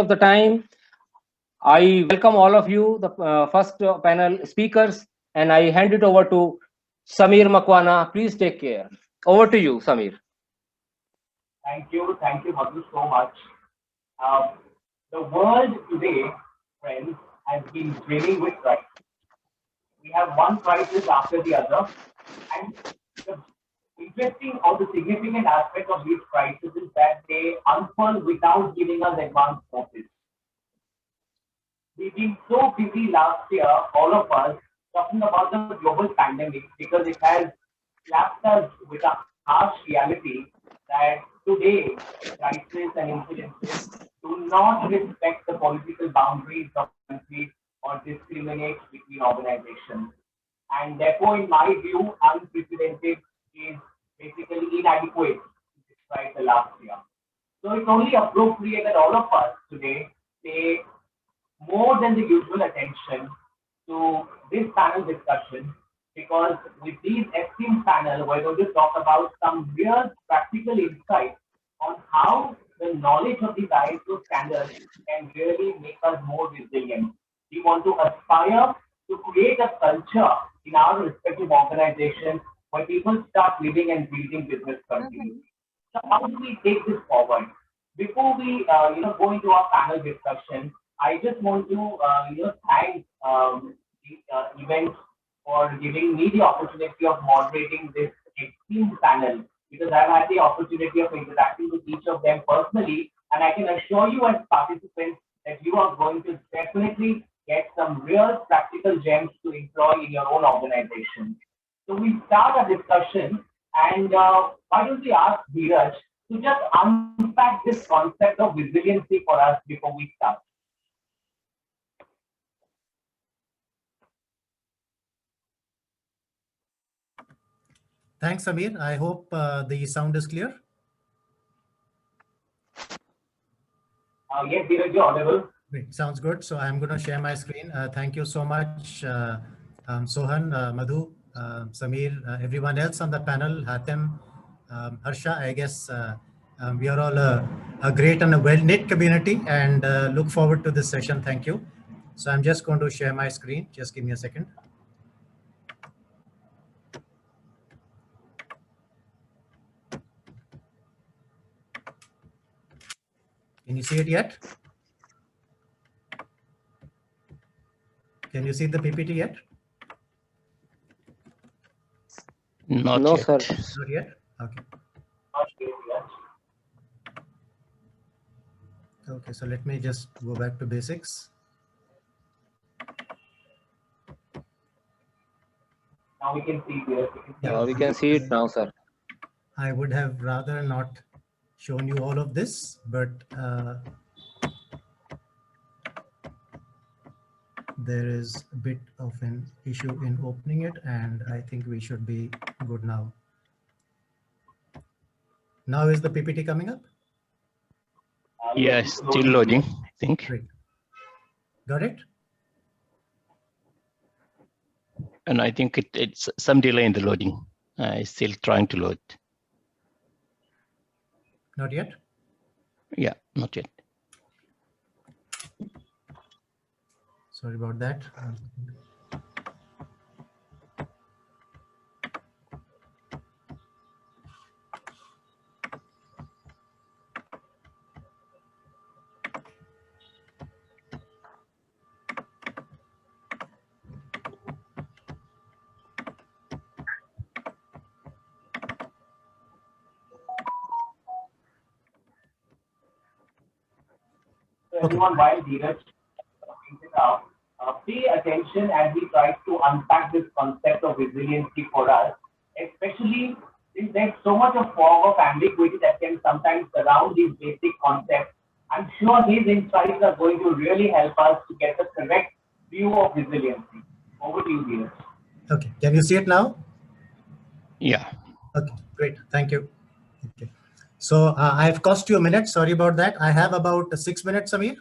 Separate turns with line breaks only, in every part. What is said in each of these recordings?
of the time, I welcome all of you, the first panel speakers, and I hand it over to Samir Makwana. Please take care. Over to you, Samir.
Thank you, Madhu, so much. Uh, the world today, friends, has been brimming with crisis. We have one crisis after the other, and the interesting or the significant aspect of these crises is that they unfold without giving us advance notice. We've been so busy last year, all of us, talking about the global pandemic because it has slapped us with a harsh reality that today crises and incidences do not respect the political boundaries of countries or discriminate between organizations. And therefore, in my view, unprecedented is basically inadequate to describe the last year. So it's only appropriate that all of us today pay more than the usual attention to this panel discussion because with these esteemed panel, we're going to talk about some real practical insights on how the knowledge of these ISO standards can really make us more resilient. We want to aspire to create a culture in our respective organizations where people start living and breathing business continuity. So how do we take this forward? Before we go into our panel discussion, I just want to thank the event for giving me the opportunity of moderating this esteemed panel because I've had the opportunity of interacting with each of them personally, and I can assure you as participants that you are going to definitely get some real practical gems to employ in your own organization. So we start our discussion, and why don't we ask Dheeraj to just unpack this concept of resiliency for us before we start?
Thanks, Samir. I hope the sound is clear.
Yes, Dheeraj, you're audible.
Great. Sounds good. So I'm going to share my screen. Thank you so much, Sohan, Madhu, Samir, everyone else on the panel, Hatem, Harsha. I guess we are all a great and a well-knit community and look forward to this session. Thank you. So I'm just going to share my screen. Just give me a second. Can you see it yet? Can you see the PPT yet?
No,
Not
sir.
Not yet? Okay. Okay, so let me just go back to basics.
Now we can see this.
Yeah, we can see it now, sir.
I would have rather not shown you all of this, but there is a bit of an issue in opening it, and I think we should be good now. Now is the PPT coming up?
Yes, still loading, I think.
Great. Got it?
And I think it's some delay in the loading. It's still trying to load.
Not yet?
Yeah, not yet.
Sorry about that.
Everyone, while Dheeraj brings it out, pay attention as he tries to unpack this concept of resiliency for us, especially since there's so much of fog of ambiguity that can sometimes surround these basic concepts. I'm sure his insights are going to really help us to get the correct view of resiliency. Over to you, Dheeraj.
Okay, can you see it now?
Yeah.
Okay, great. Thank you. Okay. So I've cost you a minute. Sorry about that. I have about 6 minutes, Samir.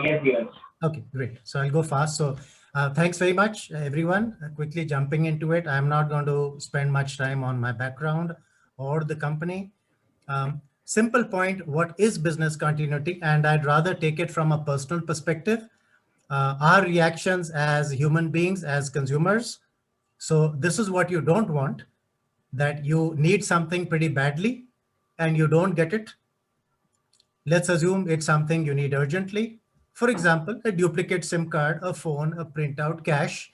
Yes, Dheeraj.
Okay, great. So I'll go fast. So thanks very much, everyone. Quickly jumping into it. I'm not going to spend much time on my background or the company. Simple point, what is business continuity? And I'd rather take it from a personal perspective. Our reactions as human beings, as consumers. So this is what you don't want, that you need something pretty badly and you don't get it. Let's assume it's something you need urgently. For example, a duplicate SIM card, a phone, a printout, cash.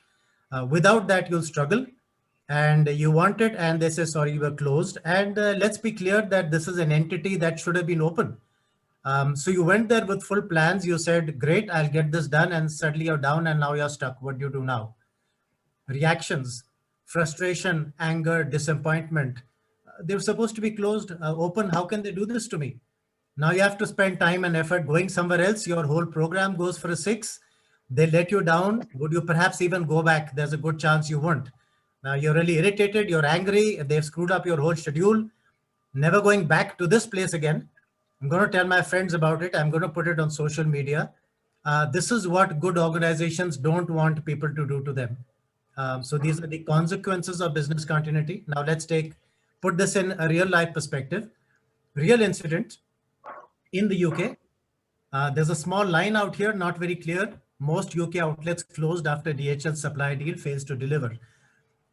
Without that, you'll struggle. And you want it, and they say, sorry, you were closed. And let's be clear that this is an entity that should have been open. So you went there with full plans. You said, great, I'll get this done. And suddenly you're down and now you're stuck. What do you do now? Reactions, frustration, anger, disappointment. They were supposed to be closed, open. How can they do this to me? Now you have to spend time and effort going somewhere else. Your whole program goes for a 6. They let you down. Would you perhaps even go back? There's a good chance you won't. Now you're really irritated. You're angry. They've screwed up your whole schedule. Never going back to this place again. I'm going to tell my friends about it. I'm going to put it on social media. This is what good organizations don't want people to do to them. So these are the consequences of business continuity. Now let's put this in a real life perspective. Real incident in the UK. There's a small line out here, not very clear. Most UK outlets closed after DHL supply deal fails to deliver.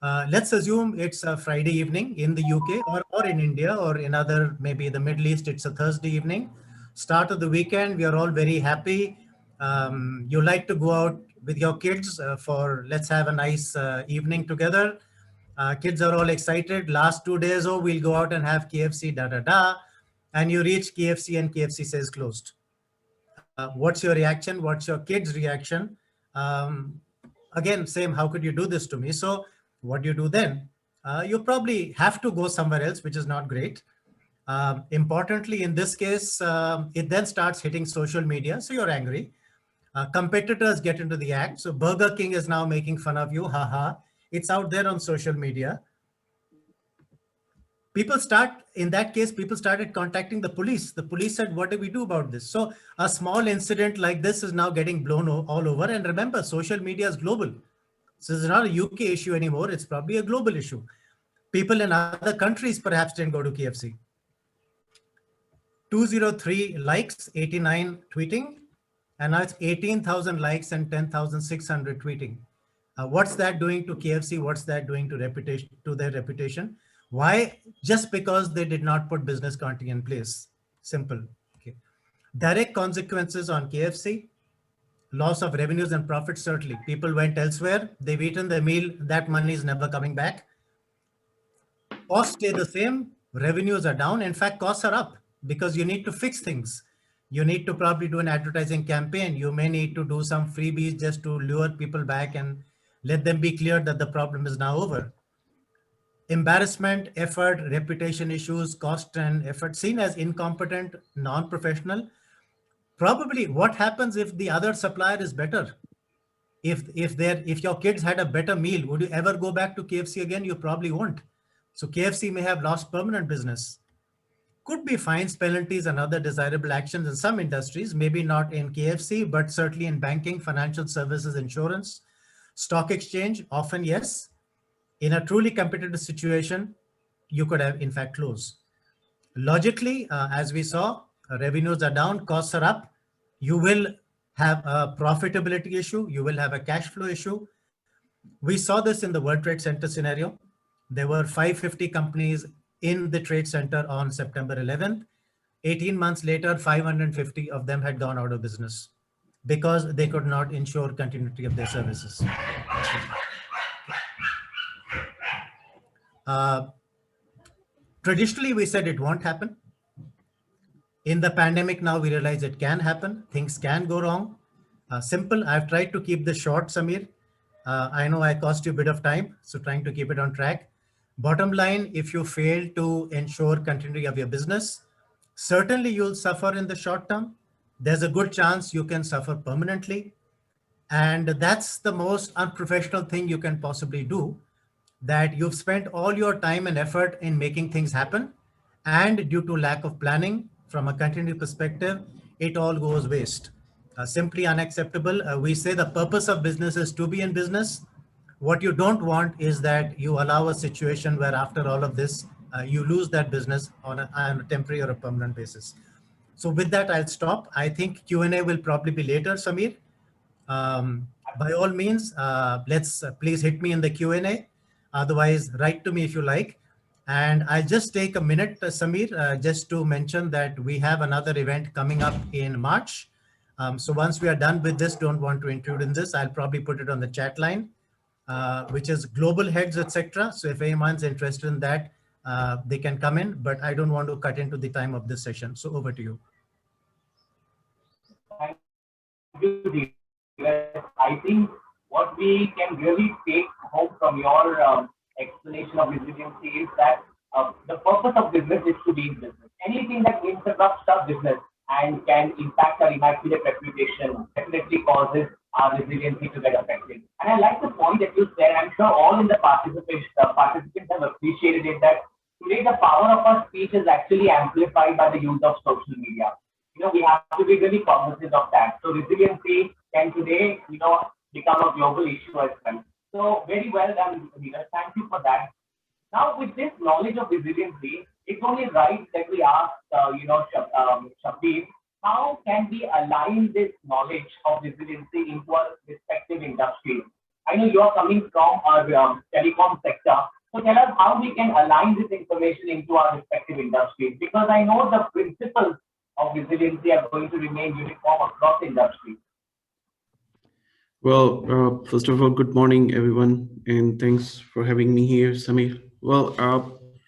Let's assume it's a Friday evening in the UK or in India or in other, maybe the Middle East, it's a Thursday evening. Start of the weekend, we are all very happy. You like to go out with your kids for let's have a nice evening together. Kids are all excited. Last 2 days, oh, we'll go out and have KFC, and you reach KFC and KFC says closed. What's your reaction? What's your kid's reaction? Again, same, how could you do this to me? So what do you do then? You probably have to go somewhere else, which is not great. Importantly, in this case, it then starts hitting social media. So you're angry. Competitors get into the act. So Burger King is now making fun of you. Haha. It's out there on social media. People started contacting the police. The police said, what do we do about this? So a small incident like this is now getting blown all over. And remember, social media is global. So it's not a UK issue anymore. It's probably a global issue. People in other countries perhaps didn't go to KFC. 203 likes, 89 tweeting. And now it's 18,000 likes and 10,600 tweeting. What's that doing to KFC? What's that doing to their reputation? Why? Just because they did not put business continuity in place. Simple. Okay. Direct consequences on KFC, loss of revenues and profits, certainly. People went elsewhere. They've eaten their meal. That money is never coming back. Costs stay the same. Revenues are down. In fact, costs are up because you need to fix things. You need to probably do an advertising campaign. You may need to do some freebies just to lure people back and let them be clear that the problem is now over. Embarrassment, effort, reputation issues, cost and effort seen as incompetent, non-professional. Probably what happens if the other supplier is better? If your kids had a better meal, would you ever go back to KFC again? You probably won't. So KFC may have lost permanent business. Could be fines, penalties, and other desirable actions in some industries, maybe not in KFC, but certainly in banking, financial services, insurance, stock exchange, often yes. In a truly competitive situation, you could have in fact closed. Logically, as we saw, revenues are down, costs are up. You will have a profitability issue. You will have a cash flow issue. We saw this in the World Trade Center scenario. There were 550 companies in the Trade Center on September 11th. 18 months later, 550 of them had gone out of business because they could not ensure continuity of their services. Traditionally, we said it won't happen. In the pandemic now, we realize it can happen. Things can go wrong. Simple. I've tried to keep this short, Samir. I know I cost you a bit of time, so trying to keep it on track. Bottom line, if you fail to ensure continuity of your business, certainly you'll suffer in the short term. There's a good chance you can suffer permanently. And that's the most unprofessional thing you can possibly do, that you've spent all your time and effort in making things happen. And due to lack of planning from a continuity perspective, it all goes waste. Simply unacceptable. We say the purpose of business is to be in business. What you don't want is that you allow a situation where after all of this, you lose that business on a temporary or a permanent basis. So with that, I'll stop. I think Q&A will probably be later, Samir. By all means, let's please hit me in the Q&A. Otherwise, write to me if you like. And I'll just take a minute, Samir, just to mention that we have another event coming up in March. So once we are done with this, don't want to intrude in this, I'll probably put it on the chat line, which is Global Heads, etc. So if anyone's interested in that, they can come in, but I don't want to cut into the time of this session. So over to you.
Thank you, Dheeraj. I think what we can really take home from your explanation of resiliency is that the purpose of business is to be in business. Anything that interrupts our business and can impact our immaculate reputation definitely causes our resiliency to get affected. And I like the point that you said, I'm sure all in the participants have appreciated it, that today the power of our speech is actually amplified by the use of social media. We have to be really cognizant of that. So resiliency can today, become a global issue as well. So very well done, Dheeraj. Thank you for that. Now, with this knowledge of resiliency, it's only right that we ask, Shabir, how can we align this knowledge of resiliency into our respective industries? I know you are coming from our telecom sector. So tell us how we can align this information into our respective industries, because I know the principles of resiliency are going to remain uniform across industries.
Well, first of all, good morning, everyone, and thanks for having me here, Samir. Well,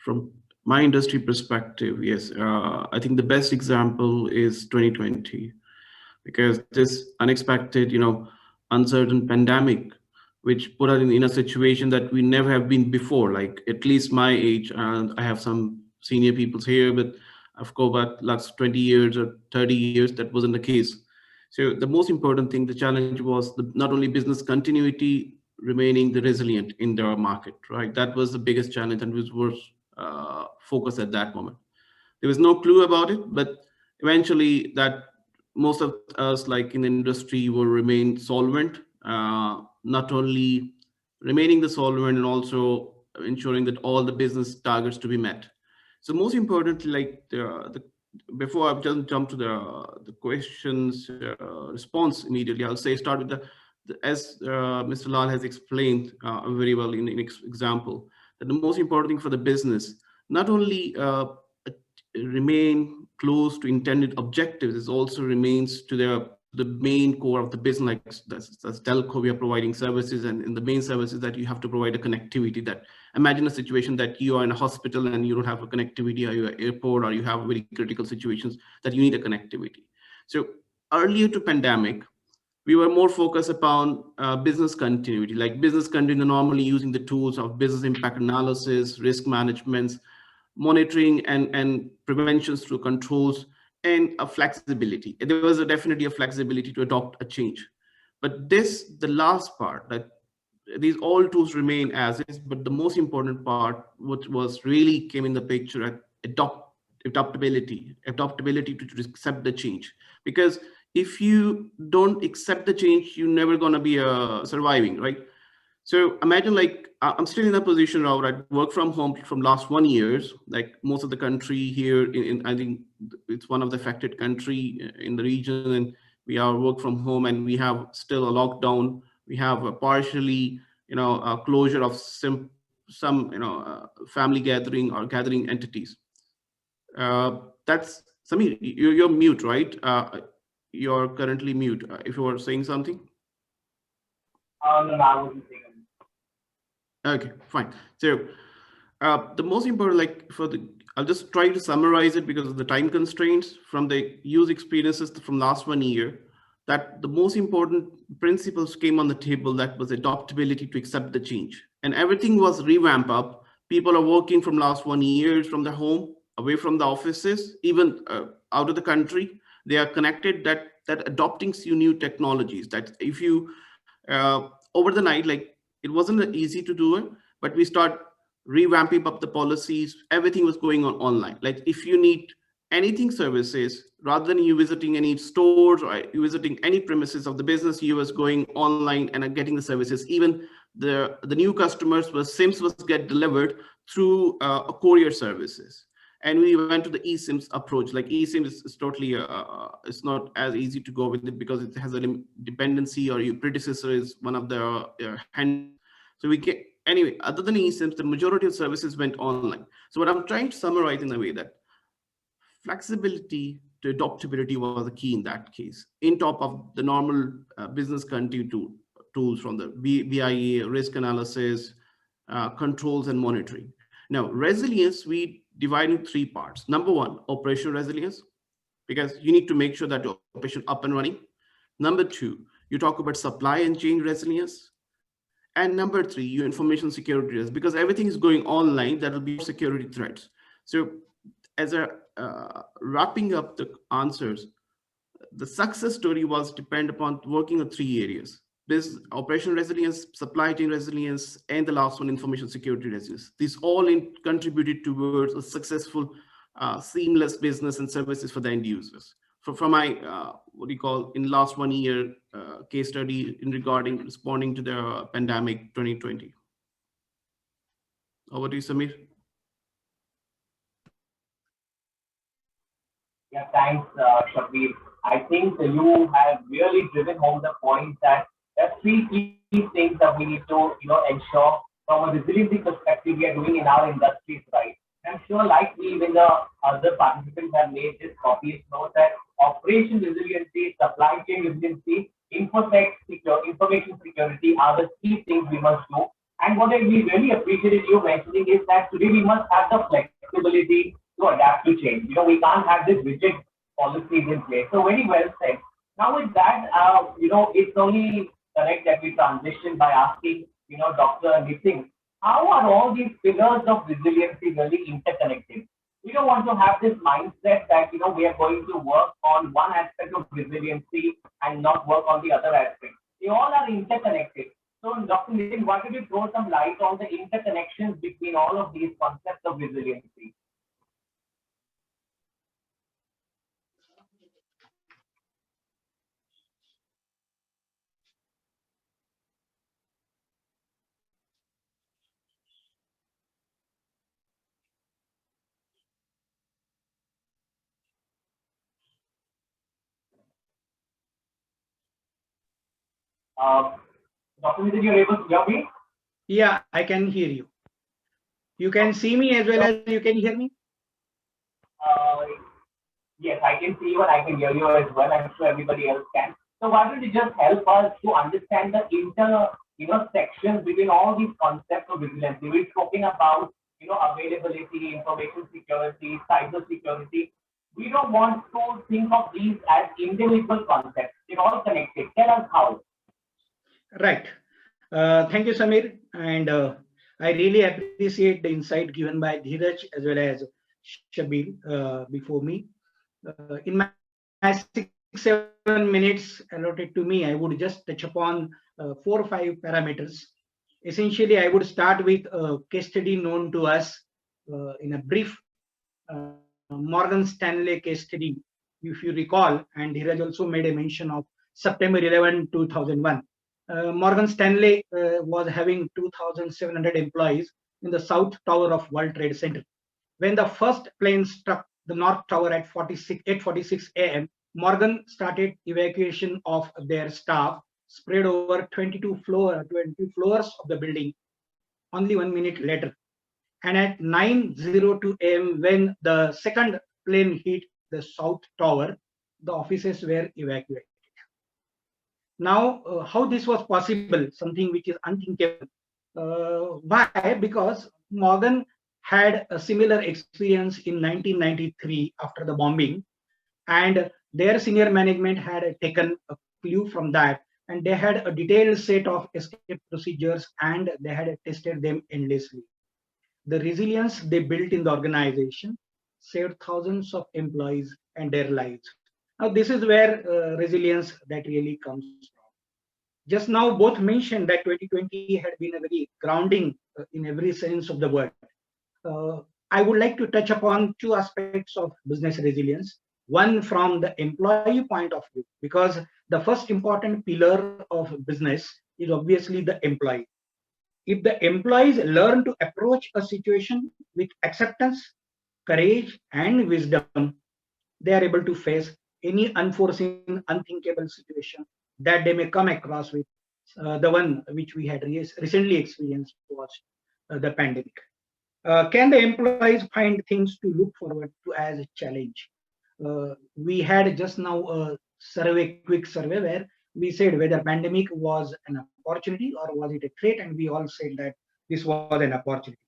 from my industry perspective, yes, I think the best example is 2020, because this unexpected, uncertain pandemic, which put us in a situation that we never have been before, like at least my age, and I have some senior people here, but of course, about last 20 years or 30 years, that wasn't the case. So the most important thing, the challenge was not only business continuity, remaining the resilient in their market, right? That was the biggest challenge, and which was focused at that moment. There was no clue about it, but eventually that most of us, like in the industry, will remain solvent, not only remaining the solvent and also ensuring that all the business targets to be met. So most importantly, like before I jump to the questions response immediately, I'll say start with as Mr. Lal has explained very well in example, that the most important thing for the business, not only remain close to intended objectives, it also remains to the main core of the business, like that's telco, we are providing services, and in the main services that you have to provide a connectivity. That imagine a situation that you are in a hospital and you don't have a connectivity, or you're at airport, or you have very critical situations that you need a connectivity. So earlier to pandemic, we were more focused upon business continuity, like business continuity, normally using the tools of business impact analysis, risk management, monitoring and preventions through controls, and a flexibility. There was definitely a flexibility to adopt a change. But the last part, that these all tools remain as is, but the most important part, which was really came in the picture, adaptability to accept the change. Because if you don't accept the change, you're never gonna be surviving, right? So imagine, like, I'm still in a position now, I work from home from last 1 year, like most of the country here I think it's one of the affected country in the region, and we are work from home, and we have still a lockdown. We have a partially, a closure of some family gathering or gathering entities. That's Samir, you're mute, right? You're currently mute. If you were saying something.
No, I wasn't saying.
Okay, fine. So the most important, like I'll just try to summarize it because of the time constraints from the use experiences from last 1 year, that the most important principles came on the table. That was adaptability to accept the change, and everything was revamped up. People are working from last 1 year from the home, away from the offices, even out of the country. They are connected, that adopting new technologies, that if you over the night, like, it wasn't easy to do it, but we start revamping up the policies. Everything was going on online. Like, if you need anything services, rather than you visiting any stores or you visiting any premises of the business, you was going online and getting the services. Even the new customers, SIMs was get delivered through courier services. And we went to the eSIMs approach. Like eSIM is totally, it's not as easy to go with it because it has a dependency, or your predecessor is one of the hand. So we get, anyway, other than eSIMs, the majority of services went online. So what I'm trying to summarize in a way that flexibility to adaptability was the key in that case, in top of the normal business continuity tools from the BIA, risk analysis, controls and monitoring. Now, resilience, we divide in 3 parts. Number 1, operational resilience, because you need to make sure that your operation up and running. Number 2, you talk about supply and chain resilience. And number 3, your information security risk, because everything is going online, that will be security threats. So as a wrapping up the answers, the success story was depend upon working on 3 areas. This operational resilience, supply chain resilience, and the last one, information security resilience. These all contributed towards a successful, seamless business and services for the end users. From my, what do you call, in last 1 year case study in regarding responding to the pandemic 2020. Over to you, Samir.
Yeah, thanks, Shabir. I think you have really driven home the point that there are 3 key things that we need to, ensure from a resiliency perspective we are doing in our industries, right? I'm sure, like we, even the other participants have made this copious note that operation resiliency, supply chain resiliency, information security are the key things we must do. And what we really appreciated you mentioning is that today we must have the flexibility to adapt to change. We can't have this rigid policies in place. So very well said. Now with that, it's only correct that we transition by asking, Dr. Nitin, how are all these pillars of resiliency really interconnected? We don't want to have this mindset that, we are going to work on one aspect of resiliency and not work on the other aspect. They all are interconnected. So Dr. Nitin, why don't you throw some light on the interconnections between all of these concepts of resiliency? Dr. Nitin, you're able to hear me?
Yeah, I can hear you. You can see me as well as you can hear me?
Yes, I can see you and I can hear you as well. I'm sure everybody else can. So why don't you just help us to understand the sections between all these concepts of resiliency? We're talking about, availability, information security, cyber security. We don't want to think of these as individual concepts. They're all connected. Tell us how.
Right. Thank you, Samir. And I really appreciate the insight given by Dheeraj as well as Shabir before me. In my 6-7 minutes allotted to me, I would just touch upon 4 or 5 parameters. Essentially, I would start with a case study known to us in a brief Morgan Stanley case study, if you recall, and Dheeraj also made a mention of September 11, 2001. Morgan Stanley was having 2,700 employees in the South Tower of World Trade Center. When the first plane struck the North Tower at 8:46 a.m., Morgan started evacuation of their staff spread over 20 floors of the building only 1 minute later. And at 9:02 a.m., when the second plane hit the South Tower, the offices were evacuated. Now, how this was possible, something which is unthinkable. Why? Because Morgan had a similar experience in 1993 after the bombing, and their senior management had taken a clue from that, and they had a detailed set of escape procedures, and they had tested them endlessly. The resilience they built in the organization saved thousands of employees and their lives. Now, this is where resilience that really comes from. Just now, both mentioned that 2020 had been a very grounding in every sense of the word. I would like to touch upon 2 aspects of business resilience. One from the employee point of view, because the first important pillar of business is obviously the employee. If the employees learn to approach a situation with acceptance, courage, and wisdom, they are able to face any unforeseen, unthinkable situation that they may come across with. The one which we had recently experienced was the pandemic. Can the employees find things to look forward to as a challenge? We had just now a quick survey where we said whether pandemic was an opportunity or was it a threat, and we all said that this was an opportunity.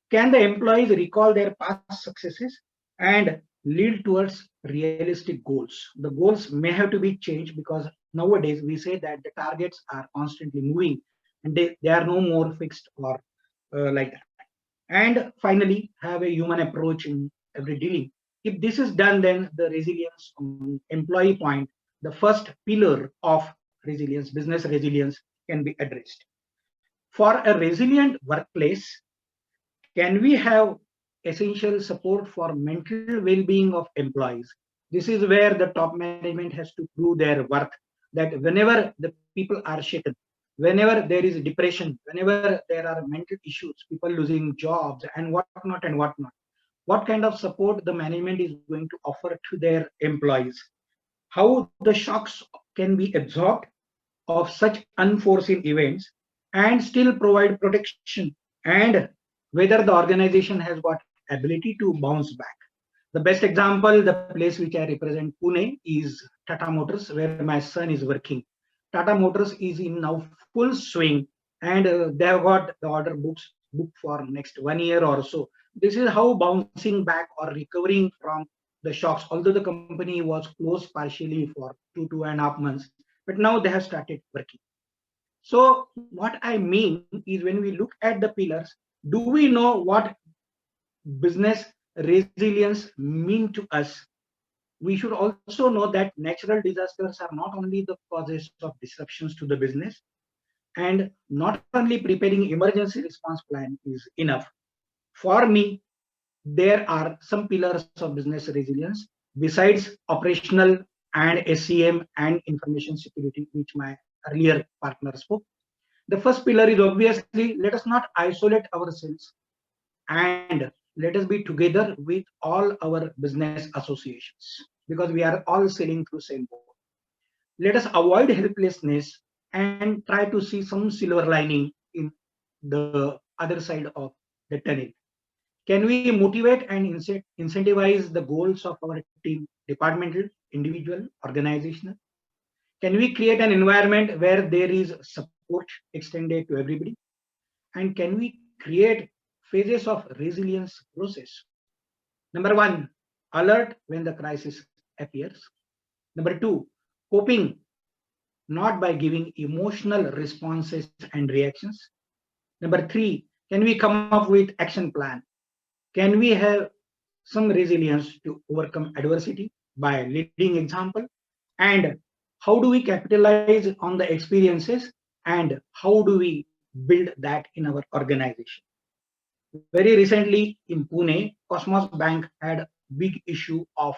Can the employees recall their past successes and lead towards realistic goals? The goals may have to be changed because nowadays we say that the targets are constantly moving and they are no more fixed or like that. And finally, have a human approach in every dealing. If this is done, then the resilience on employee point, the first pillar of resilience, business resilience, can be addressed. For a resilient workplace, can we have essential support for mental well-being of employees? This is where the top management has to prove their worth, that whenever the people are shaken, whenever there is depression, whenever there are mental issues, people losing jobs and whatnot, what kind of support the management is going to offer to their employees? How the shocks can be absorbed of such unforeseen events and still provide protection, and whether the organization has got ability to bounce back. The best example, the place which I represent, Pune, is Tata Motors, where my son is working. Tata Motors is in now full swing, and they have got the order books booked for next 1 year or so. This is how bouncing back or recovering from the shocks, although the company was closed partially for 2.5 months, but now they have started working. So what I mean is, when we look at the pillars, do we know what business resilience mean to us? We should also know that natural disasters are not only the causes of disruptions to the business, and not only preparing emergency response plan is enough. For me, there are some pillars of business resilience besides operational and SCM and information security, which my earlier partner spoke. The first pillar is obviously, let us not isolate ourselves and let us be together with all our business associations, because we are all sailing through same boat. Let us avoid helplessness and try to see some silver lining in the other side of the tunnel. Can we motivate and incentivize the goals of our team, departmental, individual, organizational? Can we create an environment where there is support extended to everybody? And can we create phases of resilience process? Number one, alert when the crisis appears. Number two, coping, not by giving emotional responses and reactions. Number three, can we come up with action plan? Can we have some resilience to overcome adversity by leading example? And how do we capitalize on the experiences, and how do we build that in our organization? Very recently in Pune, Cosmos Bank had a big issue of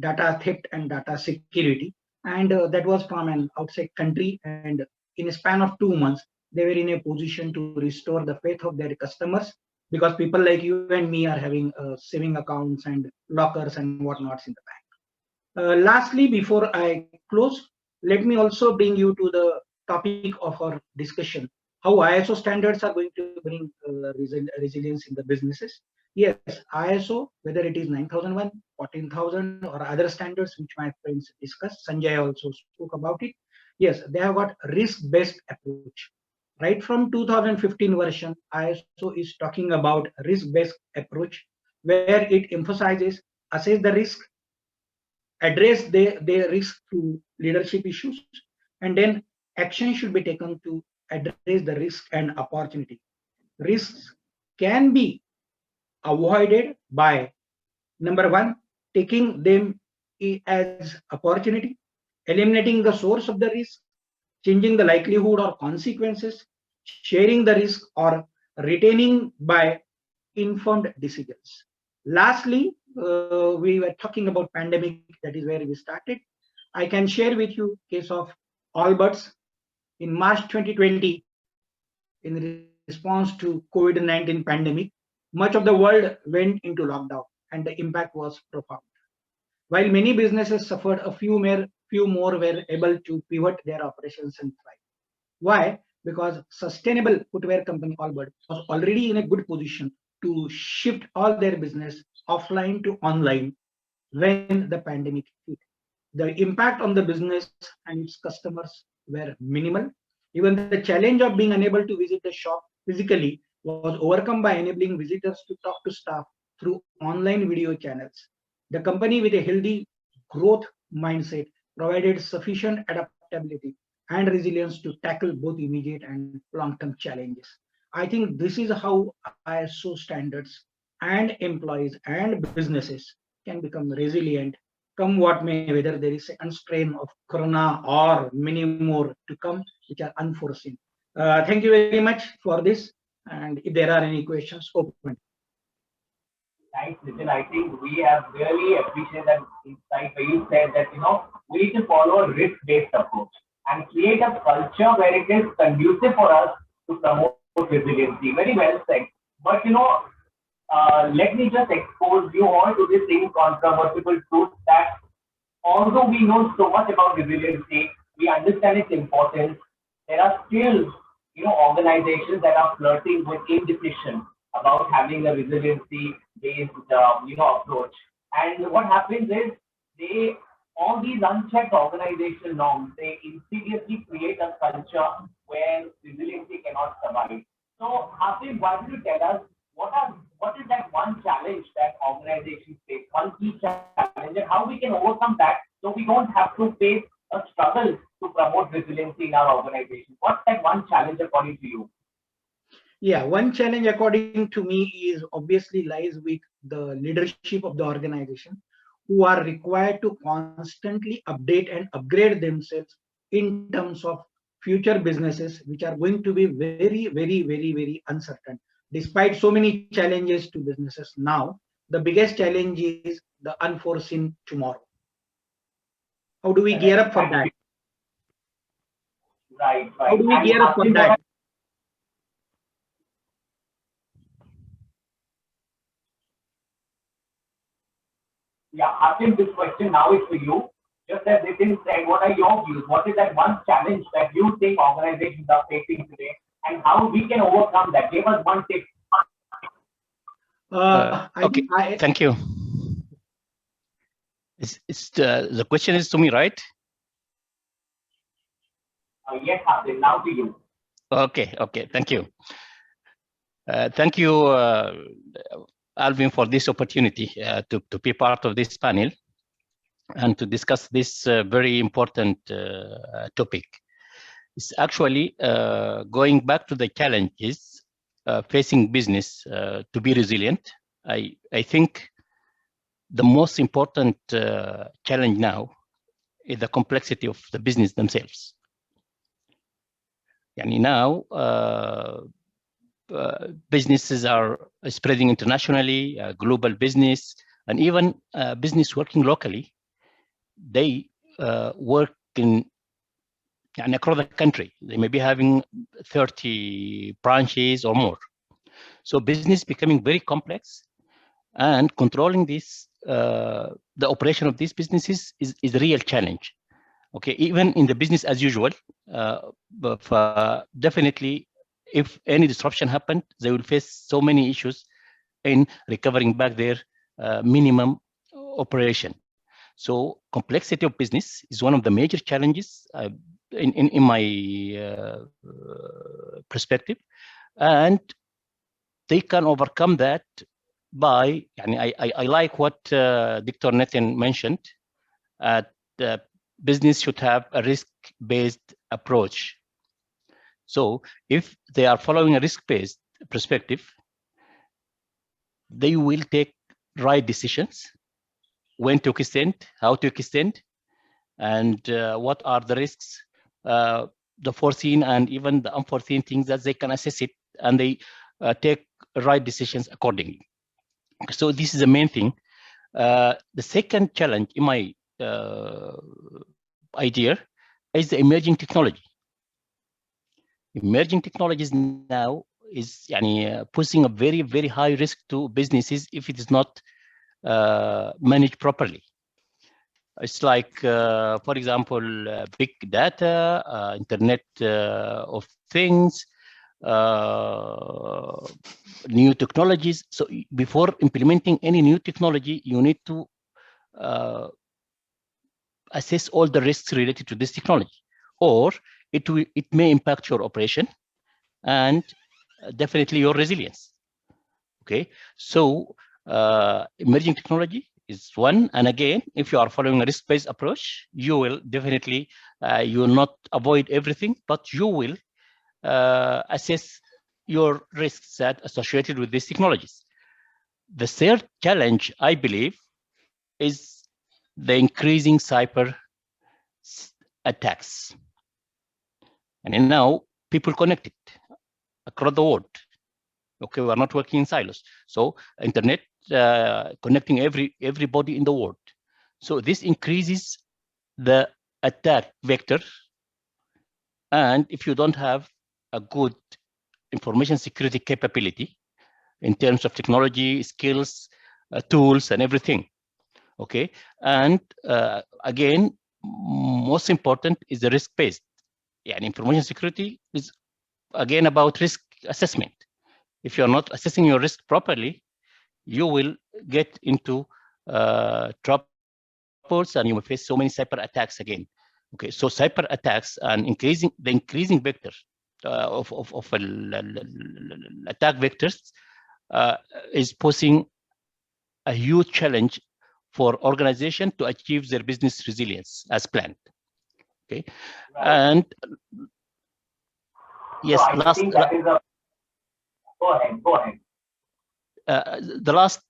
data theft and data security, and that was from an outside country, and in a span of 2 months, they were in a position to restore the faith of their customers, because people like you and me are having saving accounts and lockers and whatnots in the bank. Lastly, before I close, let me also bring you to the topic of our discussion, how ISO standards are going to bring resilience in the businesses. Yes, ISO, whether it is 9001, 14000, or other standards which my friends discussed, Sanjay also spoke about it. Yes, they have got risk-based approach. Right from 2015 version, ISO is talking about risk-based approach, where it emphasizes assess the risk, address the risk through leadership issues, and then action should be taken to address the risk and opportunity. Risks can be avoided by, number one, taking them as opportunity, eliminating the source of the risk, changing the likelihood or consequences, sharing the risk, or retaining by informed decisions. Lastly, we were talking about pandemic, that is where we started. I can share with you case of Allbirds in March 2020, in response to COVID-19 pandemic, much of the world went into lockdown and the impact was profound. While many businesses suffered, a few more were able to pivot their operations and thrive. Why? Because sustainable footwear company Allbirds was already in a good position to shift all their business offline to online when the pandemic hit. The impact on the business and its customers were minimal. Even the challenge of being unable to visit the shop physically was overcome by enabling visitors to talk to staff through online video channels. The company, with a healthy growth mindset, provided sufficient adaptability and resilience to tackle both immediate and long-term challenges. I think this is how ISO standards and employees and businesses can become resilient, come what may, whether there is a strain of corona or many more to come, which are unforeseen. Thank you very much for this. And if there are any questions, open.
Thanks, Nitin. I think we have really appreciated that insight where you said that, we need to follow a risk-based approach and create a culture where it is conducive for us to promote resiliency. Very well said. But, let me just expose you all to this incontrovertible truth that although we know so much about resiliency, we understand its importance, there are still, organizations that are flirting with indecision about having a resiliency-based, approach. And what happens is all these unchecked organizational norms, they insidiously create a culture where resiliency cannot survive. So, Hasib, why don't you tell us what is that one challenge that organizations face, one key challenge, and how we can overcome that so we don't have to face a struggle to promote resiliency in our organization? What's that one challenge according to you?
Yeah, one challenge according to me is obviously lies with the leadership of the organization, who are required to constantly update and upgrade themselves in terms of future businesses, which are going to be very, very, very, very uncertain. Despite so many challenges to businesses now, the biggest challenge is the unforeseen tomorrow. How do we gear up for that?
Right.
How do we gear up for that?
Yeah, Hasib, this question now is for you. Just as Nitin said, what are your views? What is that one challenge that you think organizations are facing today, and how we can overcome that? Give us one tip.
Okay, thank you. The question is to me, right?
Yes, Hasib, now to you.
Okay, thank you. Thank you, Alvin, for this opportunity to be part of this panel and to discuss this very important topic. It's actually going back to the challenges facing business to be resilient. I think the most important challenge now is the complexity of the business themselves. And now businesses are spreading internationally, global business, and even business working locally. They work in and across the country. They may be having 30 branches or more. So business becoming very complex, and controlling this, the operation of these businesses is a real challenge. Okay, even in the business as usual, but definitely if any disruption happened, they will face so many issues in recovering back their minimum operation. So complexity of business is one of the major challenges in my perspective, and they can overcome that by, I like what Dr. Nitin mentioned, the business should have a risk-based approach. So if they are following a risk-based perspective, they will take right decisions, when to extend, how to extend, and what are the risks, the foreseen and even the unforeseen things that they can assess it, and they take right decisions accordingly. So this is the main thing. The second challenge in my idea is the emerging technology. Emerging technologies now is posing a very, very high risk to businesses if it is not managed properly. It's like, for example, big data, Internet of Things, new technologies. So before implementing any new technology, you need to assess all the risks related to this technology, or it may impact your operation and definitely your resilience. Okay, so emerging technology is one, and again, if you are following a risk-based approach, you will definitely you will not avoid everything, but you will assess your risks that associated with these technologies. The third challenge, I believe, is the increasing cyber attacks. And now people connected across the world. Okay, we are not working in silos. So internet connecting everybody in the world. So this increases the attack vector. And if you don't have a good information security capability in terms of technology, skills, tools, and everything, okay? And again, most important is the risk-based. Yeah, and information security is again about risk assessment. If you're not assessing your risk properly, you will get into troubles and you will face so many cyber attacks again. Okay, so cyber attacks and increasing vector of attack vectors is posing a huge challenge for organization to achieve their business resilience as planned. Okay,
Right.
And yes,
So I think that is a. Go ahead.
The last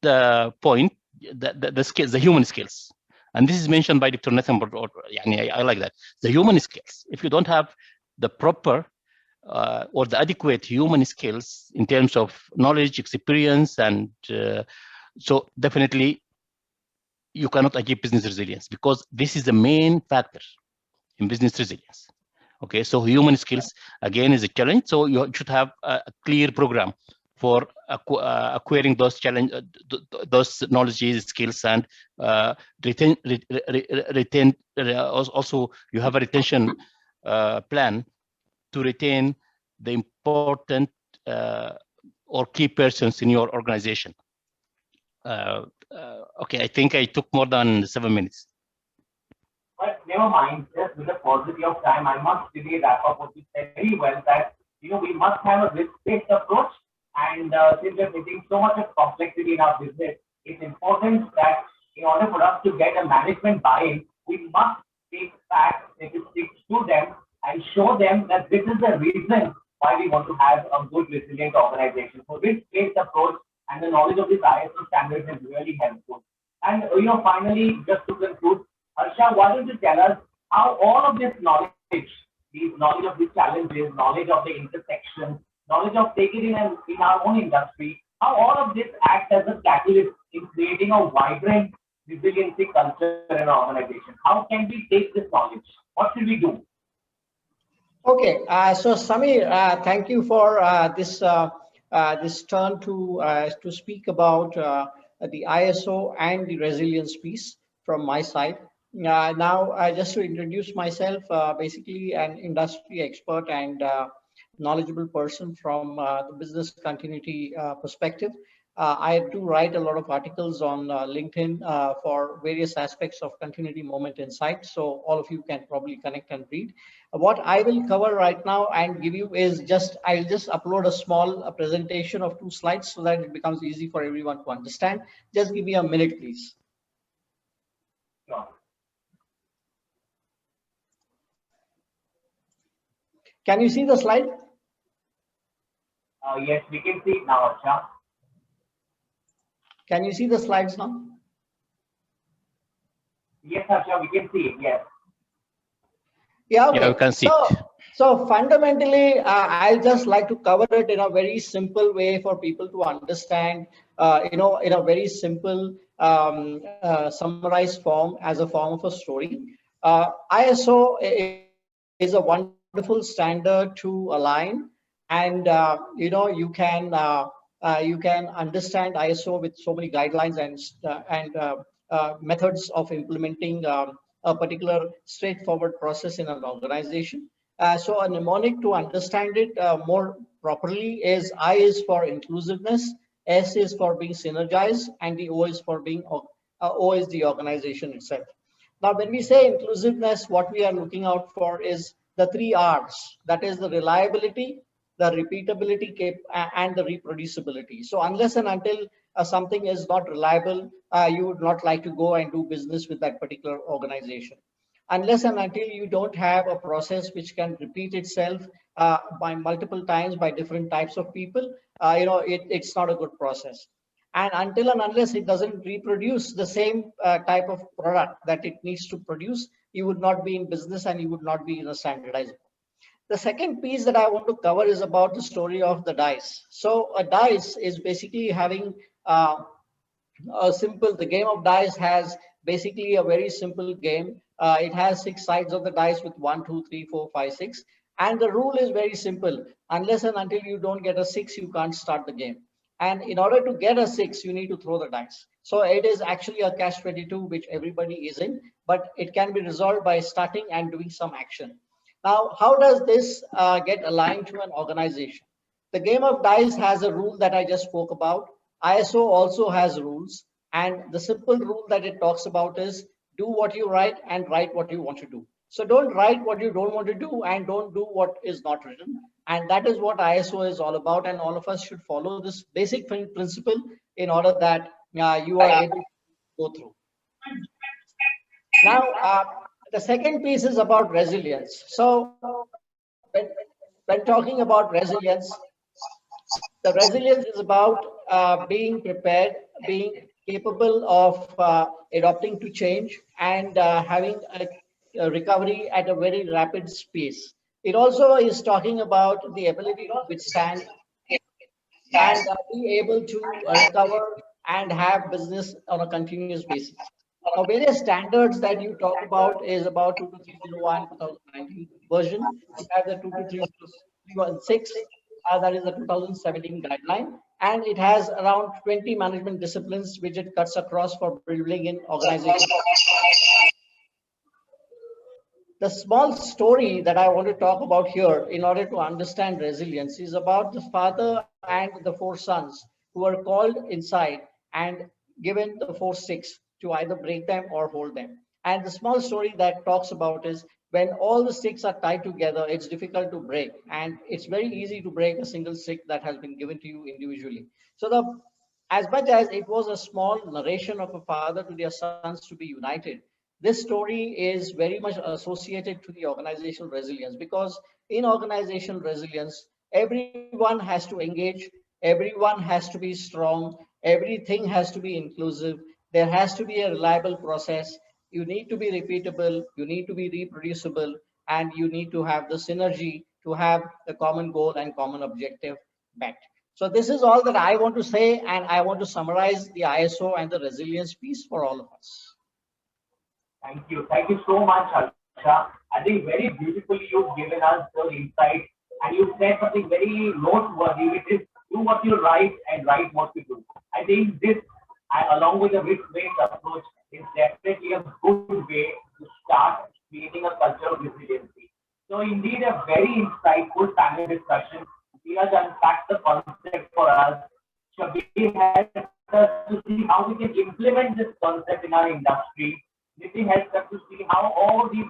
point, the skills, the human skills, and this is mentioned by Dr. Nathan. I like that. The human skills. If you don't have the proper or the adequate human skills in terms of knowledge, experience, and so definitely you cannot achieve business resilience, because this is the main factor in business resilience. Okay, so human skills again is a challenge. So you should have a clear program for acquiring those those knowledge, skills, and retain. Also, you have a retention plan to retain the important or key persons in your organization. Okay, I think I took more than 7 minutes.
But never mind, just with the paucity of time, I must really wrap up what you said very well, that we must have a risk-based approach, and since we're facing so much of complexity in our business, it's important that in order for us to get a management buy-in, we must take facts, statistics to them and show them that this is the reason why we want to have a good, resilient organization. So risk-based approach and the knowledge of this ISO standards is really helpful. And finally, just to conclude, Harsha, why don't you tell us how all of this knowledge, knowledge of the challenges, knowledge of the intersections, knowledge of taking in our own industry, how all of this acts as a catalyst in creating a vibrant resiliency culture in an organization? How can we take this knowledge? What should we do?
Okay, so Samir, thank you for this turn to speak about the ISO and the resilience piece from my side. Now, just to introduce myself, basically an industry expert and knowledgeable person from the business continuity perspective. I do write a lot of articles on LinkedIn for various aspects of continuity moment insight. So all of you can probably connect and read. What I will cover right now and give you is I'll just upload a small presentation of 2 slides so that it becomes easy for everyone to understand. Just give me a minute, please.
Sure.
Can you see the slide?
Yes, we can see it now, Harsha.
Can you see the slides now?
Yes, Harsha, we can see it, yes.
Yeah, okay.
Yeah, we can see it.
So fundamentally, I'll just like to cover it in a very simple way for people to understand, in a very simple summarized form as a form of a story. ISO is a wonderful standard to align and you can understand ISO with so many guidelines and methods of implementing a particular straightforward process in an organization. So a mnemonic to understand it more properly is: I is for inclusiveness, S is for being synergized, and the O is for being O is the organization itself. Now, when we say inclusiveness, what we are looking out for is the 3 R's. That is the reliability, the repeatability, and the reproducibility. So unless and until something is not reliable, you would not like to go and do business with that particular organization. Unless and until you don't have a process which can repeat itself by multiple times by different types of people, it's not a good process. And until and unless it doesn't reproduce the same type of product that it needs to produce, you would not be in business and you would not be in a standardized. The second piece that I want to cover is about the story of the dice. So a dice is basically having the game of dice has basically a very simple game. It has 6 sides of the dice with 1, 2, 3, 4, 5, 6. And the rule is very simple. Unless and until you don't get a 6, you can't start the game. And in order to get a 6, you need to throw the dice. So it is actually a catch-22, which everybody is in, but it can be resolved by starting and doing some action. Now, how does this get aligned to an organization? The game of dice has a rule that I just spoke about. ISO also has rules, and the simple rule that it talks about is do what you write and write what you want to do. So don't write what you don't want to do and don't do what is not written. And that is what ISO is all about. And all of us should follow this basic principle in order that you are able to go through. Now, the second piece is about resilience. So when talking about resilience, the resilience is about being prepared, being capable of adapting to change, and having a recovery at a very rapid pace. It also is talking about the ability to withstand and be able to recover and have business on a continuous basis. Now, various standards that you talk about is about 22301 2019 version. You have the 22316, that is the 2017 guideline, and it has around 20 management disciplines which it cuts across for building in organizations. The small story that I want to talk about here in order to understand resilience is about the father and the 4 sons who were called inside and given the 4 sticks to either break them or hold them. And the small story that talks about is when all the sticks are tied together, it's difficult to break. And it's very easy to break a single stick that has been given to you individually. So as much as it was a small narration of a father to their sons to be united, this story is very much associated to the organizational resilience, because in organizational resilience, everyone has to engage, everyone has to be strong, everything has to be inclusive, there has to be a reliable process, you need to be repeatable, you need to be reproducible, and you need to have the synergy to have the common goal and common objective met. So this is all that I want to say, and I want to summarize the ISO and the resilience piece for all of us.
Thank you. Thank you so much, Harsha. I think very beautifully you've given us the insight, and you said something very noteworthy, which is do what you write and write what you do. I think this, along with the risk-based approach, is definitely a good way to start creating a culture of resiliency. So indeed, a very insightful panel discussion. We have unpacked the concept for us. Shabir helped us to see how we can implement this concept in our industry. Nitin helps us to see how all these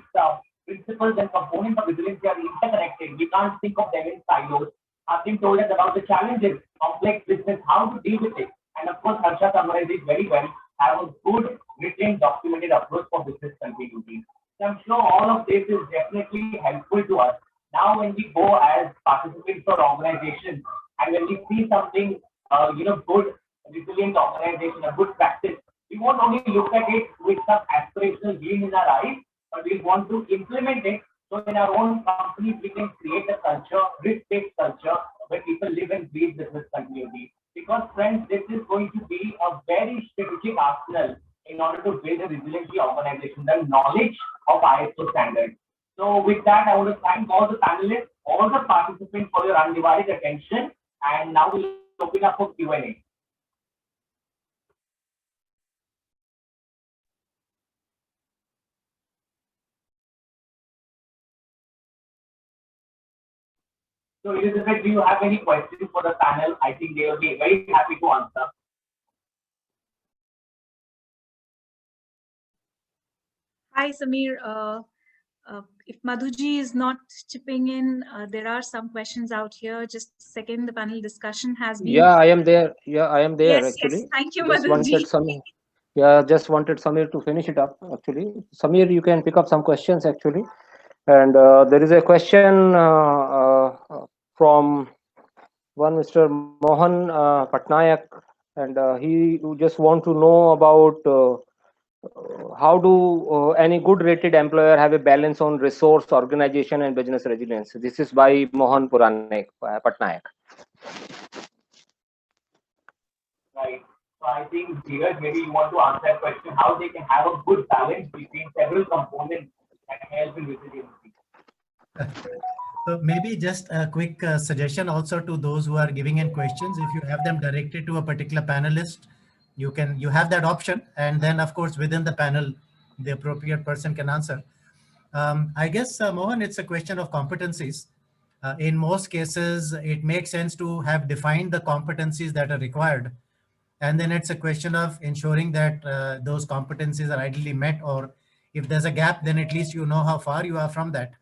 principles and components of resiliency are interconnected. We can't think of them in silos. Asim told us about the challenges, complex business, how to deal with it. And of course, Harsha summarized it very well. Have a good written, documented approach for business continuity. So I'm sure all of this is definitely helpful to us. Now, when we go as participants or organizations, and when we see something, good, resilient organization, a good practice, we won't only look at it with some aspirational gleam in our eyes, but we want to implement it. So in our own companies, we can create a culture, risk-based culture, where people live and breathe business continuity. Because friends, this is going to be a very strategic arsenal in order to build a resilient organization, the knowledge of ISO standards. So with that, I want to thank all the panelists, all the participants for your undivided attention. And now we'll open up for Q&A. So Elizabeth, do you have any questions for the panel? I think they will be very happy to answer.
Hi, Samir. If Madhuji is not chipping in, there are some questions out here. Just a second, the panel discussion has been.
Yeah, I am there. Yeah, I am there
Yes,
actually.
yes. Thank you,
Just wanted
Madhuji.
just wanted Samir to finish it up actually. Samir, you can pick up some questions actually. And there is a question from one Mr. Mohan Patnaik, and he just want to know about how do any good rated employer have a balance on resource, organization, and business resilience? This is by Mohan Patnaik.
Right. So I think Dheeraj, maybe you want to answer that question, how they can have a good balance between several components that help in resiliency.
So maybe just a quick suggestion also to those who are giving in questions. If you have them directed to a particular panelist, you have that option, and then of course within the panel, the appropriate person can answer. I guess Mohan, it's a question of competencies. In most cases, it makes sense to have defined the competencies that are required, and then it's a question of ensuring that those competencies are ideally met, or if there's a gap, then at least you know how far you are from that.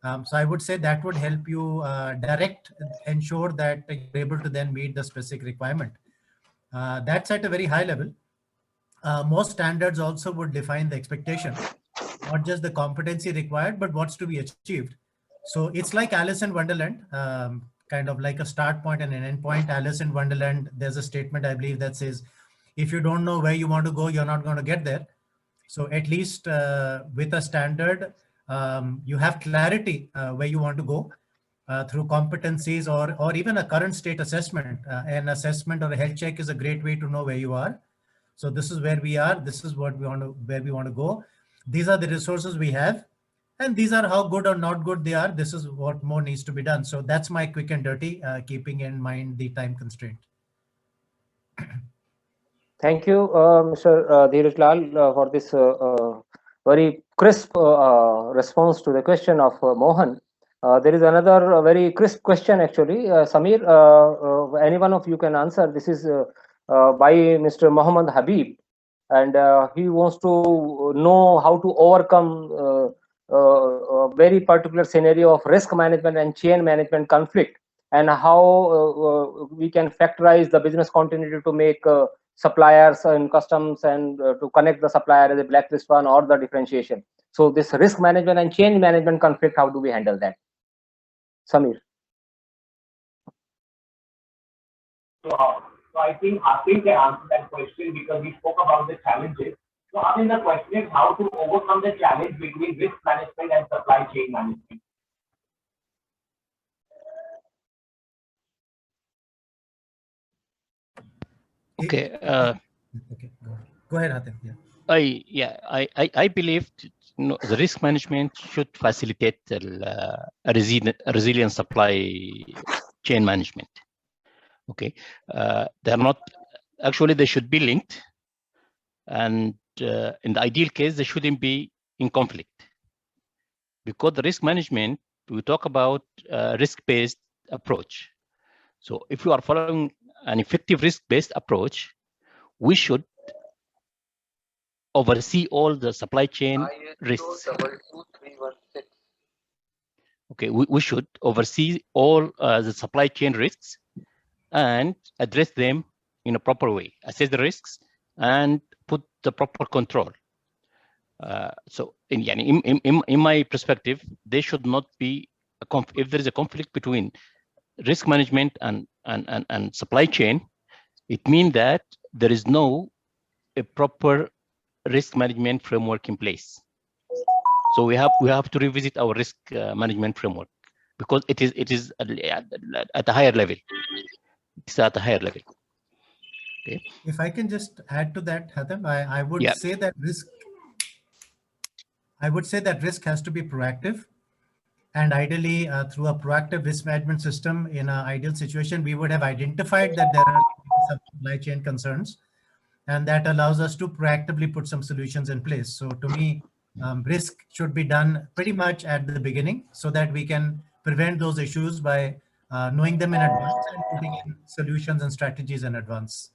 So I would say that would help you ensure that you're able to then meet the specific requirement. That's at a very high level. Most standards also would define the expectation, not just the competency required, but what's to be achieved. So it's like Alice in Wonderland, kind of like a start point and an end point. Alice in Wonderland, there's a statement, I believe, that says, if you don't know where you want to go, you're not going to get there. So at least with a standard, you have clarity where you want to go through competencies or even a current state assessment. An assessment or a health check is a great way to know where you are. So this is where we are. This is what we want to, where we want to go. These are the resources we have, and these are how good or not good they are. This is what more needs to be done. So that's my quick and dirty, keeping in mind the time constraint.
Thank you, Mr. Dheeraj Lal, for this very crisp response to the question of Mohan. There is another very crisp question actually. Samir, any one of you can answer. This is by Mr. Mohammed Habib, and he wants to know how to overcome a very particular scenario of risk management and chain management conflict, and how we can factorize the business continuity to make suppliers and customs and to connect the supplier as a blacklist one or the differentiation. So this risk management and change management conflict, how do we handle that? Samir.
So I think Asim can answer that question because we spoke about the challenges. So Asim, the question is how to overcome the challenge between risk management and supply chain management.
Okay.
Okay. Go ahead, Hatem. Yeah.
I believe the risk management should facilitate a resilient supply chain management. Okay, they're not actually, they should be linked, and in the ideal case, they shouldn't be in conflict, because the risk management, we talk about risk-based approach. So if you are following an effective risk-based approach, we should oversee all the supply chain risks. Okay, we should oversee all the supply chain risks and address them in a proper way, assess the risks and put the proper control. So in my perspective, there should not be if there is a conflict between risk management and supply chain, it means that there is no a proper risk management framework in place. So we have to revisit our risk management framework, because it is at a higher level. It's at a higher level. Okay.
If I can just add to that, Hatem, I would say that I would say that risk has to be proactive. And ideally, through a proactive risk management system, in an ideal situation, we would have identified that there are some supply chain concerns, and that allows us to proactively put some solutions in place. So to me, risk should be done pretty much at the beginning so that we can prevent those issues by knowing them in advance and putting in solutions and strategies in advance.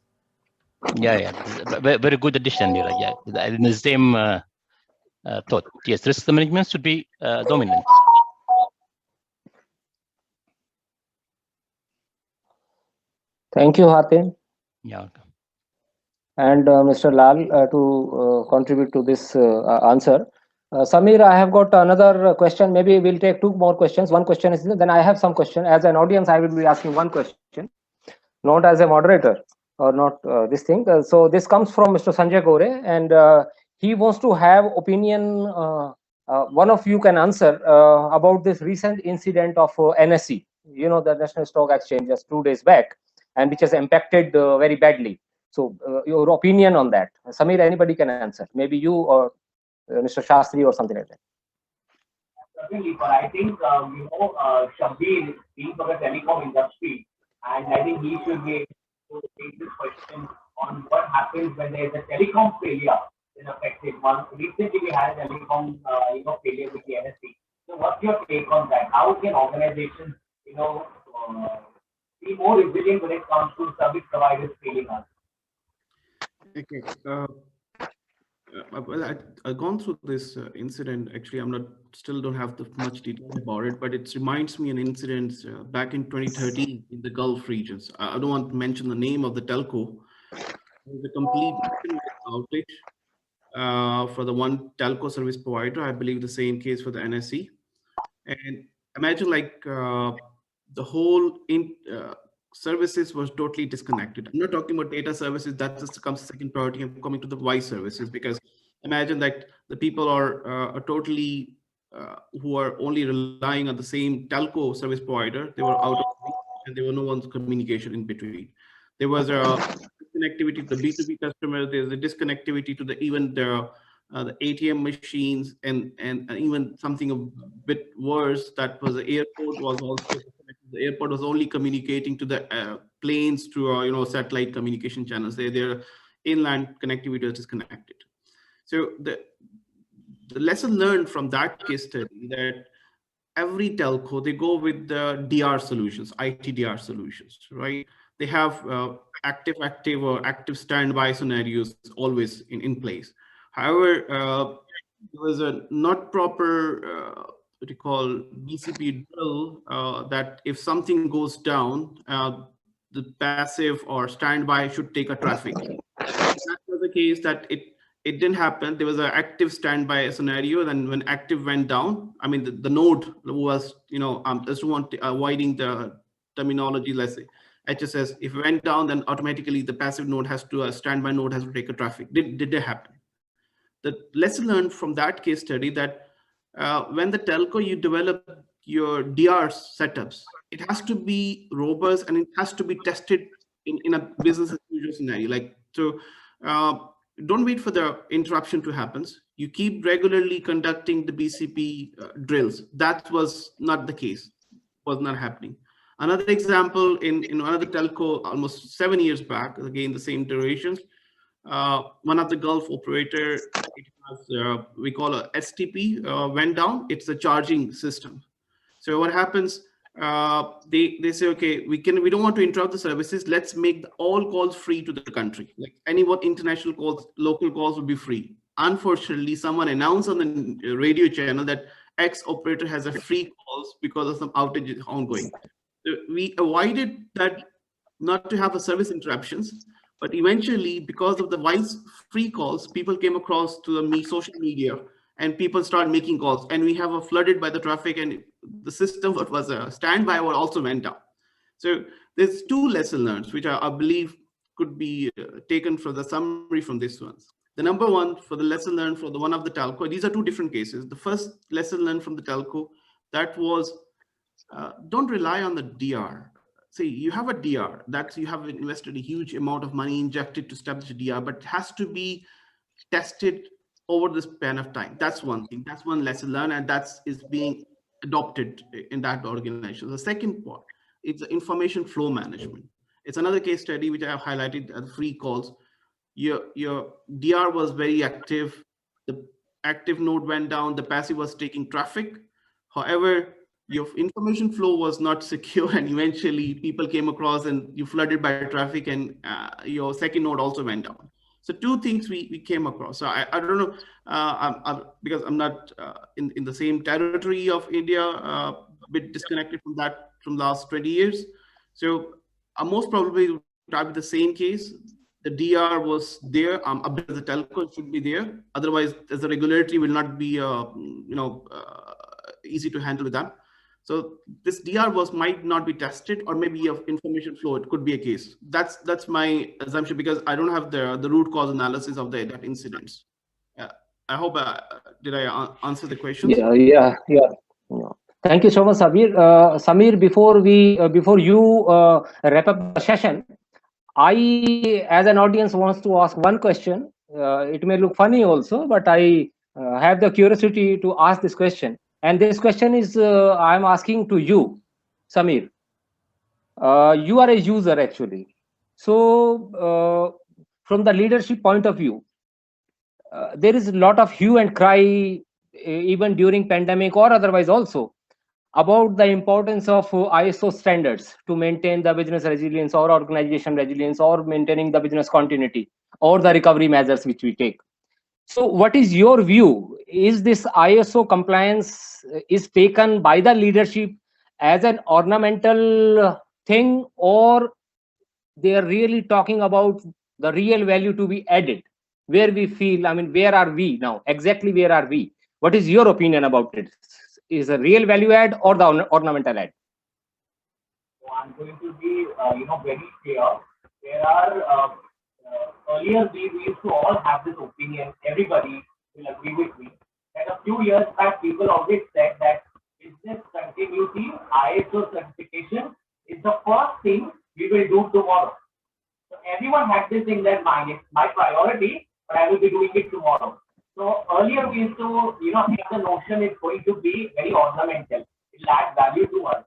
Yeah. Very good addition, Neeraj. Yeah, in the same thought. Yes, risk management should be dominant.
Thank you, Hatem.
Yeah.
And Mr. Lal to contribute to this answer. Samir, I have got another question. Maybe we'll take two more questions. One question is, then I have some question. As an audience, I will be asking one question, not as a moderator or not this thing. So this comes from Mr. Sanjay Gore, and he wants to have opinion. One of you can answer about this recent incident of NSE, the National Stock Exchange, just 2 days back, and which has impacted very badly. So your opinion on that, Samir, anybody can answer. Maybe you or Mr. Shastri or something like that.
Certainly, but I think, Shabbir being from the telecom industry, and I think he should be able to take this question on what happens when there is a telecom failure in affected one. Recently, we had a telecom, failure with the NSE. So what's your take on that? How can organizations, be more resilient when it comes to service providers failing us?
Okay. Well, I've gone through this incident. Actually, still don't have much detail about it, but it reminds me an incident back in 2013 in the Gulf regions. I don't want to mention the name of the telco. It was a complete outage for the one telco service provider. I believe the same case for the NSE. And imagine the whole services was totally disconnected. I'm not talking about data services, that just comes second priority. I'm coming to the voice services, because imagine that the people are totally who are only relying on the same telco service provider. They were out of and there were no one's communication in between. There was a disconnectivity to the B2B customers. There's a disconnectivity to even the ATM machines, and even something a bit worse, that was the airport was also. The airport was only communicating to the planes through satellite communication channels. Their inland connectivity was disconnected. So the lesson learned from that case study, that every telco, they go with the DR solutions, IT DR solutions, right? They have active or active standby scenarios always in place. However, there was a not proper what you call BCP drill, that if something goes down, the passive or standby should take a traffic. That was the case that it didn't happen. There was an active standby scenario. Then when active went down, I mean the node was, just avoiding the terminology, let's say HSS. If it went down, then automatically the passive node has to, standby node has to take a traffic. Did it happen? The lesson learned from that case study, that when the telco, you develop your DR setups, it has to be robust and it has to be tested in a business as usual scenario. Don't wait for the interruption to happen. You keep regularly conducting the BCP drills. That was not the case, was not happening. Another example in another telco almost 7 years back, again, the same durations. One of the Gulf operator, it has, we call a STP, went down. It's a charging system. So what happens? They say, okay, we don't want to interrupt the services. Let's make all calls free to the country. Like any international calls, local calls will be free. Unfortunately, someone announced on the radio channel that X operator has a free calls because of some outages ongoing. So we avoided that, not to have a service interruptions. But eventually, because of the voice free calls, people came across to the social media and people started making calls, and we have flooded by the traffic, and the system that was a standby also went down. So there's two lessons learned, which I believe could be taken for the summary from this one. The number one, for the lesson learned for the one of the telco, these are two different cases. The first lesson learned from the telco, that was don't rely on the DR. See, you have a DR, that you have invested a huge amount of money injected to establish a DR, but it has to be tested over the span of time. That's one thing. That's one lesson learned, and is being adopted in that organization. The second part, it's the information flow management. It's another case study which I have highlighted at the free calls. Your DR was very active. The active node went down. The passive was taking traffic. However, your information flow was not secure, and eventually people came across and you flooded by traffic, and your second node also went down. So two things we came across. So I don't know, because I'm not in the same territory of India, a bit disconnected from that from last 20 years. So most probably would be the same case. The DR was there, the telco should be there. Otherwise, as a regulatory will not be easy to handle with that. So this DR might not be tested, or maybe of information flow, it could be a case. That's my assumption, because I don't have the root cause analysis of that incidents. I hope did I answer the question?
Yeah. Thank you so much, Samir. Samir, before you wrap up the session, I, as an audience, wants to ask one question. It may look funny also, but I have the curiosity to ask this question. And this question is, I'm asking to you, Samir. You are a user actually. So from the leadership point of view, there is a lot of hue and cry, even during pandemic or otherwise also, about the importance of ISO standards to maintain the business resilience or organization resilience, or maintaining the business continuity, or the recovery measures which we take. So what is your view? Is this ISO compliance is taken by the leadership as an ornamental thing, or they are really talking about the real value to be added? Where we feel, I mean, where are we now? Exactly where are we? What is your opinion about it? Is a real value add or the ornamental add?
So I'm going to be, very clear. There are earlier we used to all have this opinion. Everybody will agree with me that a few years back, people always said that business continuity, ISO certification is the first thing we will do tomorrow. So everyone had this in their mind. It's my priority, but I will be doing it tomorrow. So earlier we used to, think the notion is going to be very ornamental. It will add value to us.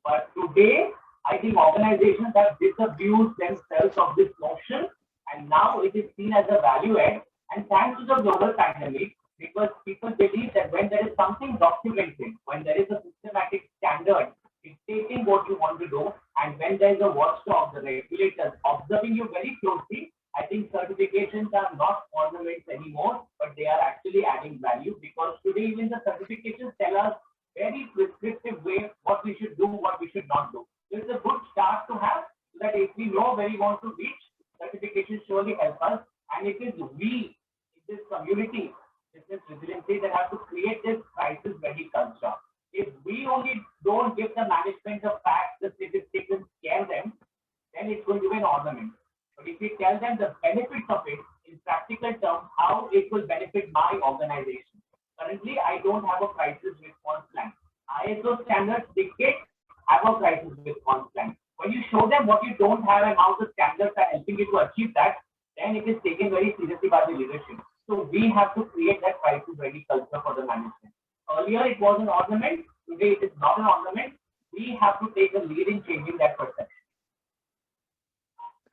But today, I think organizations have disabused themselves of this notion, and now it is seen as a value add. And thanks to the global pandemic, because people believe that when there is something documented, when there is a systematic standard, it's taking what you want to do, and when there is a watchdog, the regulators observing you very closely, I think certifications are not ornaments anymore, but they are actually adding value, because today even the certifications tell us very prescriptive way what we should do, what we should not do. So it's a good start to have, so that if we know where we want to reach, certifications surely help us. And it is we in this community, business resiliency, that have to create this crisis ready culture. If we only don't give the management the facts, the statistics, and scare them, then it's going to be an ornament. But if we tell them the benefits of it in practical terms, how it will benefit my organization. Currently, I don't have a crisis response plan. ISO standards dictate have a crisis response plan. When you show them what you don't have and how the standards are helping you to achieve that, then it is taken very seriously by the leadership. So we have to create that crisis ready culture for the management. Earlier, it was an ornament. Today, it is not an ornament. We have to take a lead in changing that perception.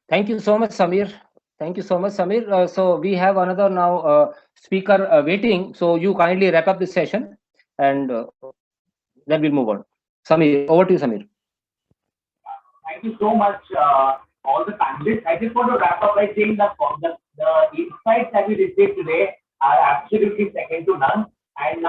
Thank you so much, Samir. Thank you so much, Samir. So we have another now speaker waiting. So you kindly wrap up this session, and then we'll move on. Samir, over to you, Samir.
Thank you so much, all the panelists. I just want to wrap up by saying that the insights that we received today are absolutely second to none. And now